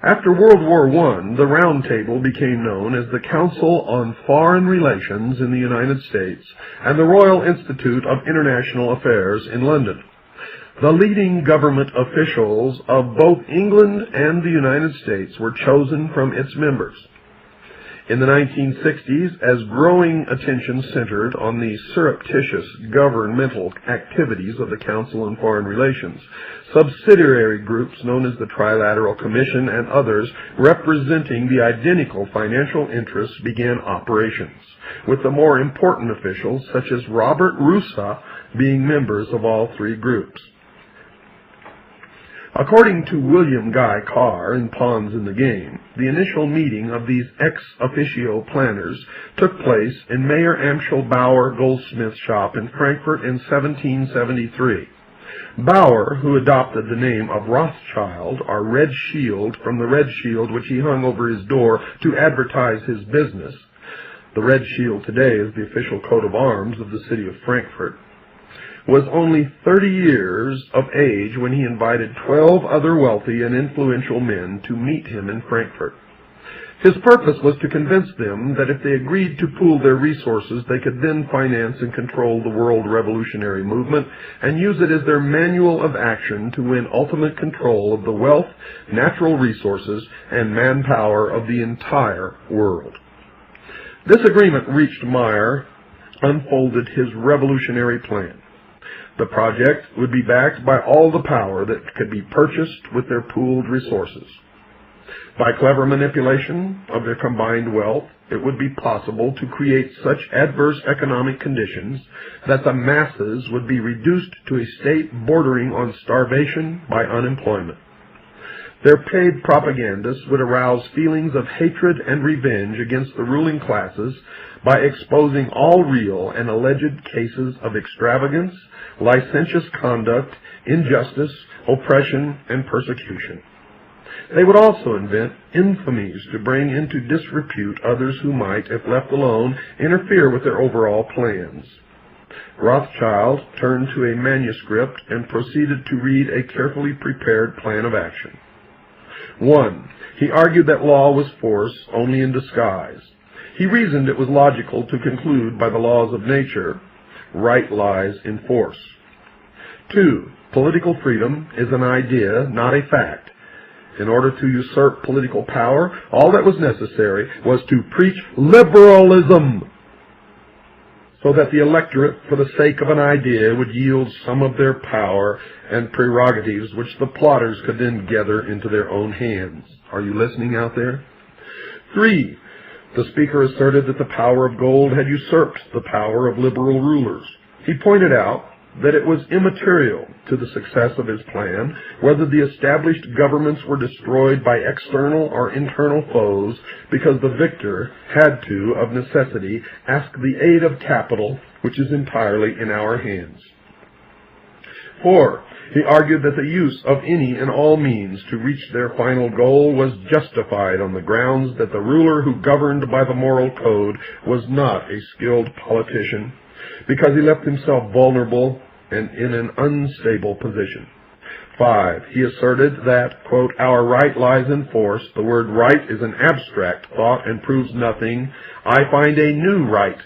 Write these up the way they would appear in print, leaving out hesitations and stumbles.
After World War I, the Round Table became known as the Council on Foreign Relations in the United States and the Royal Institute of International Affairs in London. The leading government officials of both England and the United States were chosen from its members. In the 1960s, as growing attention centered on the surreptitious governmental activities of the Council on Foreign Relations, subsidiary groups known as the Trilateral Commission and others representing the identical financial interests began operations, with the more important officials such as Robert Russa being members of all three groups. According to William Guy Carr in Pawns in the Game, the initial meeting of these ex officio planners took place in Mayor Amschel Bauer Goldsmith's shop in Frankfurt in 1773. Bauer, who adopted the name of Rothschild, or Red Shield, from the red shield which he hung over his door to advertise his business — the red shield today is the official coat of arms of the city of Frankfurt — was only 30 years of age when he invited 12 other wealthy and influential men to meet him in Frankfurt. His purpose was to convince them that if they agreed to pool their resources, they could then finance and control the world revolutionary movement and use it as their manual of action to win ultimate control of the wealth, natural resources, and manpower of the entire world. This agreement reached, Meyer unfolded his revolutionary plan. The project would be backed by all the power that could be purchased with their pooled resources. By clever manipulation of their combined wealth, it would be possible to create such adverse economic conditions that the masses would be reduced to a state bordering on starvation by unemployment. Their paid propagandists would arouse feelings of hatred and revenge against the ruling classes by exposing all real and alleged cases of extravagance, licentious conduct, injustice, oppression, and persecution. They would also invent infamies to bring into disrepute others who might, if left alone, interfere with their overall plans. Rothschild turned to a manuscript and proceeded to read a carefully prepared plan of action. 1. He argued that law was force only in disguise. He reasoned it was logical to conclude by the laws of nature, right lies in force. 2. Political freedom is an idea, not a fact. In order to usurp political power, all that was necessary was to preach liberalism, so that the electorate, for the sake of an idea, would yield some of their power and prerogatives which the plotters could then gather into their own hands. Are you listening out there? 3. The speaker asserted that the power of gold had usurped the power of liberal rulers. He pointed out that it was immaterial to the success of his plan whether the established governments were destroyed by external or internal foes, because the victor had to, of necessity, ask the aid of capital, which is entirely in our hands. 4. He argued that the use of any and all means to reach their final goal was justified on the grounds that the ruler who governed by the moral code was not a skilled politician, because he left himself vulnerable and in an unstable position. 5. He asserted that, quote, our right lies in force. The word right is an abstract thought and proves nothing. I find a new right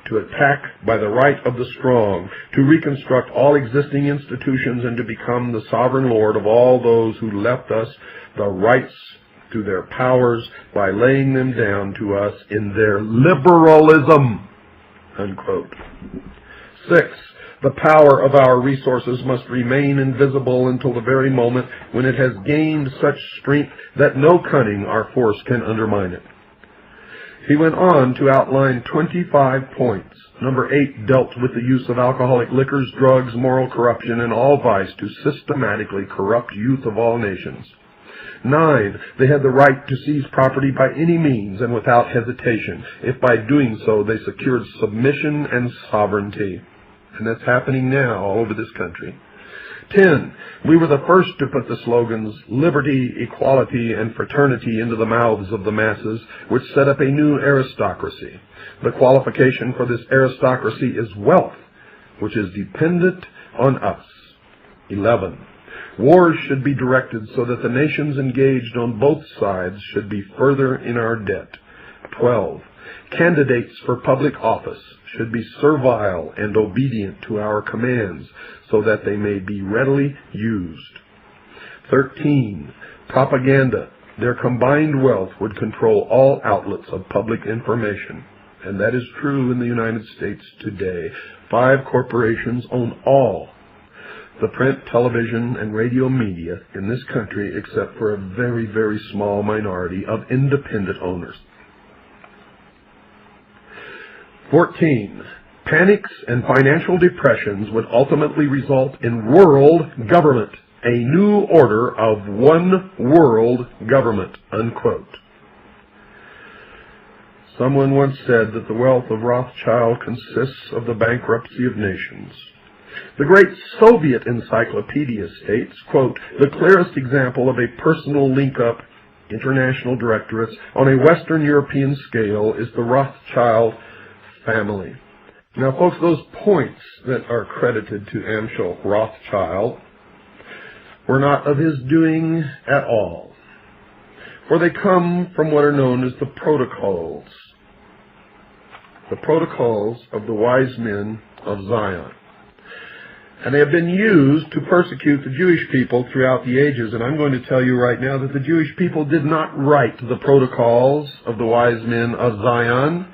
to attack by the right of the strong, to reconstruct all existing institutions and to become the sovereign lord of all those who left us the rights to their powers by laying them down to us in their liberalism, unquote. 6. The power of our resources must remain invisible until the very moment when it has gained such strength that no cunning or force can undermine it. He went on to outline 25 points. Number 8 dealt with the use of alcoholic liquors, drugs, moral corruption, and all vice to systematically corrupt youth of all nations. 9, they had the right to seize property by any means and without hesitation, if by doing so they secured submission and sovereignty. And that's happening now all over this country. 10, we were the first to put the slogans liberty, equality, and fraternity into the mouths of the masses, which set up a new aristocracy. The qualification for this aristocracy is wealth, which is dependent on us. 11, wars should be directed so that the nations engaged on both sides should be further in our debt. 12, candidates for public office should be servile and obedient to our commands so that they may be readily used. 13, propaganda. Their combined wealth would control all outlets of public information. And that is true in the United States today. 5 corporations own all the print, television, and radio media in this country except for a very, very small minority of independent owners. 14. Panics and financial depressions would ultimately result in world government, a new order of one world government, unquote. Someone once said that the wealth of Rothschild consists of the bankruptcy of nations. The great Soviet encyclopedia states, quote, the clearest example of a personal link-up, international directorates, on a Western European scale is the Rothschild family. Now, folks, those points that are credited to Amschel Rothschild were not of his doing at all, for they come from what are known as the protocols of the wise men of Zion. And they have been used to persecute the Jewish people throughout the ages. And I'm going to tell you right now that the Jewish people did not write the protocols of the wise men of Zion.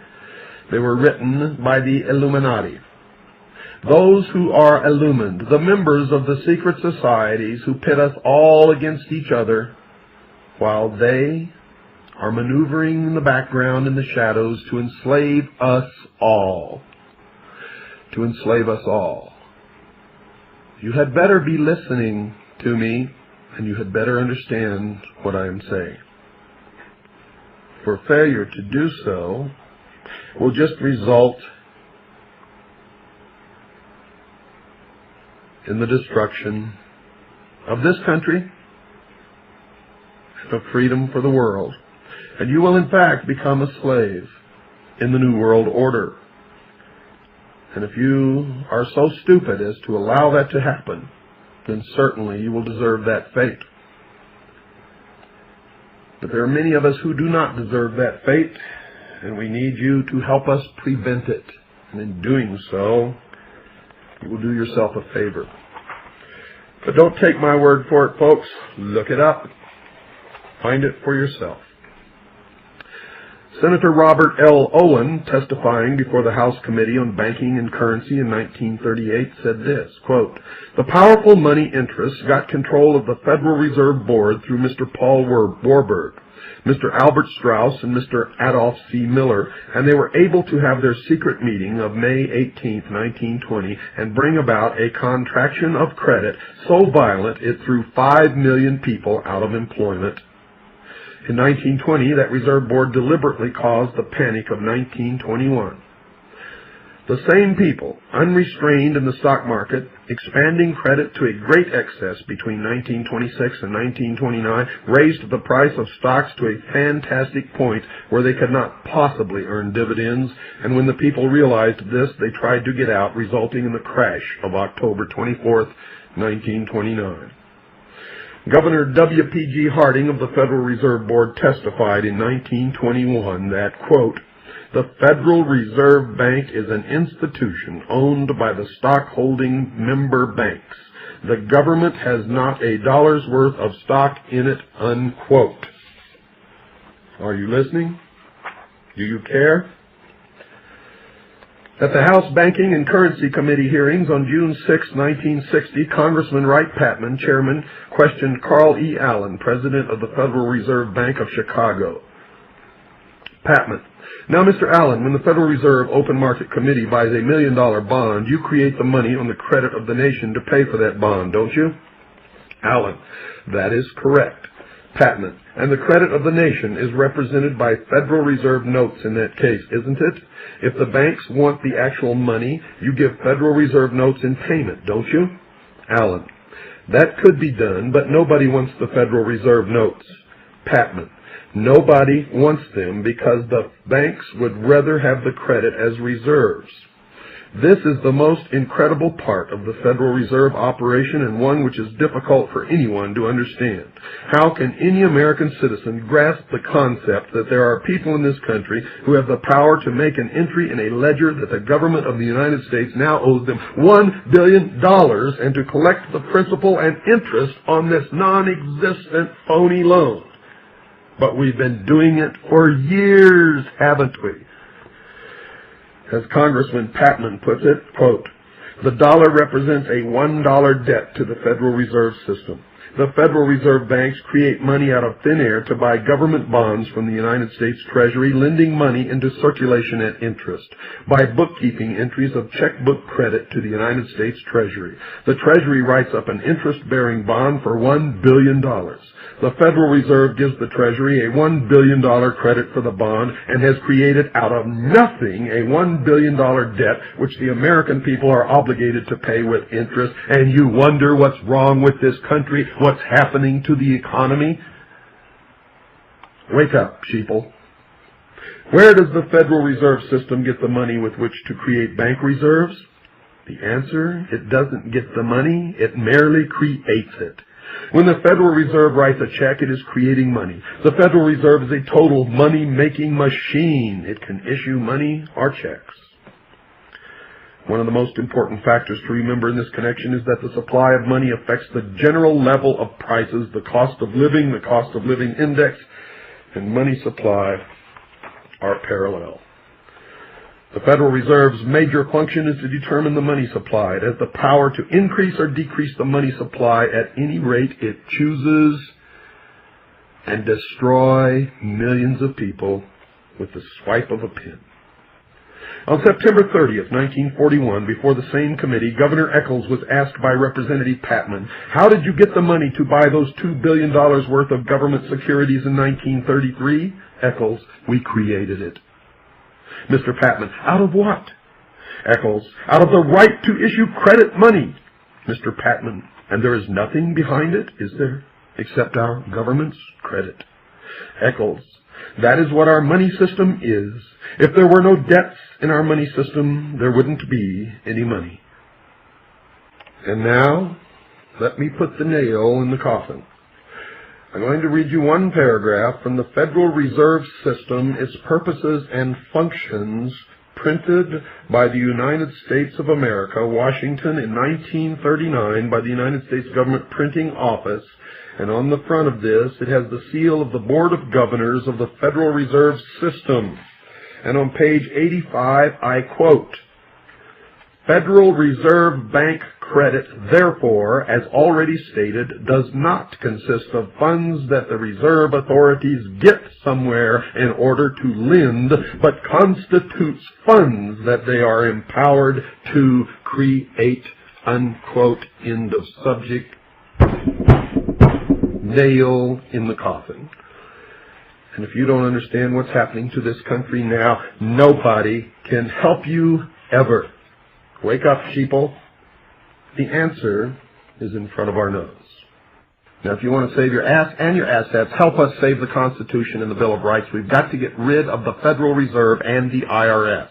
They were written by the Illuminati. Those who are illumined, the members of the secret societies who pit us all against each other, while they are maneuvering in the background in the shadows to enslave us all. To enslave us all. You had better be listening to me, and you had better understand what I am saying. For failure to do so will just result in the destruction of this country and of freedom for the world. And you will in fact become a slave in the New World Order. And if you are so stupid as to allow that to happen, then certainly you will deserve that fate. But there are many of us who do not deserve that fate, and we need you to help us prevent it. And in doing so, you will do yourself a favor. But don't take my word for it, folks. Look it up. Find it for yourself. Senator Robert L. Owen, testifying before the House Committee on Banking and Currency in 1938, said this, quote, the powerful money interests got control of the Federal Reserve Board through Mr. Paul Warburg, Mr. Albert Strauss, and Mr. Adolph C. Miller, and they were able to have their secret meeting of May 18, 1920, and bring about a contraction of credit so violent it threw 5 million people out of employment. In 1920, that Reserve Board deliberately caused the panic of 1921. The same people, unrestrained in the stock market, expanding credit to a great excess between 1926 and 1929, raised the price of stocks to a fantastic point where they could not possibly earn dividends, and when the people realized this, they tried to get out, resulting in the crash of October 24, 1929. Governor W.P.G. Harding of the Federal Reserve Board testified in 1921 that, quote, the Federal Reserve Bank is an institution owned by the stockholding member banks. The government has not a dollar's worth of stock in it, unquote. Are you listening? Do you care? At the House Banking and Currency Committee hearings on June 6, 1960, Congressman Wright Patman, chairman, questioned Carl E. Allen, president of the Federal Reserve Bank of Chicago. Patman: Now, Mr. Allen, when the Federal Reserve Open Market Committee buys $1 million bond, you create the money on the credit of the nation to pay for that bond, don't you? Allen: That is correct. Patman: And the credit of the nation is represented by Federal Reserve notes in that case, isn't it? If the banks want the actual money, you give Federal Reserve notes in payment, don't you? Allen: That could be done, but nobody wants the Federal Reserve notes. Patman: Nobody wants them because the banks would rather have the credit as reserves. This is the most incredible part of the Federal Reserve operation, and one which is difficult for anyone to understand. How can any American citizen grasp the concept that there are people in this country who have the power to make an entry in a ledger that the government of the United States now owes them $1 billion and to collect the principal and interest on this non-existent phony loan? But we've been doing it for years, haven't we? As Congressman Patman puts it, quote, "The dollar represents a $1 debt to the Federal Reserve System. The Federal Reserve banks create money out of thin air to buy government bonds from the United States Treasury, lending money into circulation at interest by bookkeeping entries of checkbook credit to the United States Treasury. The Treasury writes up an interest-bearing bond for $1 billion. The Federal Reserve gives the Treasury a $1 billion credit for the bond and has created out of nothing a $1 billion debt which the American people are obligated to pay with interest. And you wonder what's wrong with this country, what's happening to the economy? Wake up, Sheeple. Where does the Federal Reserve System get the money with which to create bank reserves? The answer: it doesn't get the money, it merely creates it. When the Federal Reserve writes a check, it is creating money. The Federal Reserve is a total money-making machine. It can issue money or checks. One of the most important factors to remember in this connection is that the supply of money affects the general level of prices, the cost of living index, and money supply are parallel. The Federal Reserve's major function is to determine the money supply. It has the power to increase or decrease the money supply at any rate it chooses and destroy millions of people with the swipe of a pen. On September 30th, 1941, before the same committee, Governor Eccles was asked by Representative Patman, "How did you get the money to buy those $2 billion worth of government securities in 1933? Eccles: "We created it." Mr. Patman: "Out of what?" Eccles: "Out of the right to issue credit money." Mr. Patman: "And there is nothing behind it, is there, except our government's credit?" Eccles: "That is what our money system is. If there were no debts in our money system, there wouldn't be any money." And now, let me put the nail in the coffin. I'm going to read you one paragraph from the Federal Reserve System, its purposes and functions, printed by the United States of America, Washington, in 1939 by the United States Government Printing Office. And on the front of this, it has the seal of the Board of Governors of the Federal Reserve System. And on page 85, I quote, "Federal Reserve Bank credit, therefore, as already stated, does not consist of funds that the reserve authorities get somewhere in order to lend, but constitutes funds that they are empowered to create," unquote. End of subject. Nail in the coffin. And if you don't understand what's happening to this country now, nobody can help you ever. Wake up, Sheeple. The answer is in front of our nose. Now, if you want to save your ass and your assets, help us save the Constitution and the Bill of Rights. We've got to get rid of the Federal Reserve and the IRS.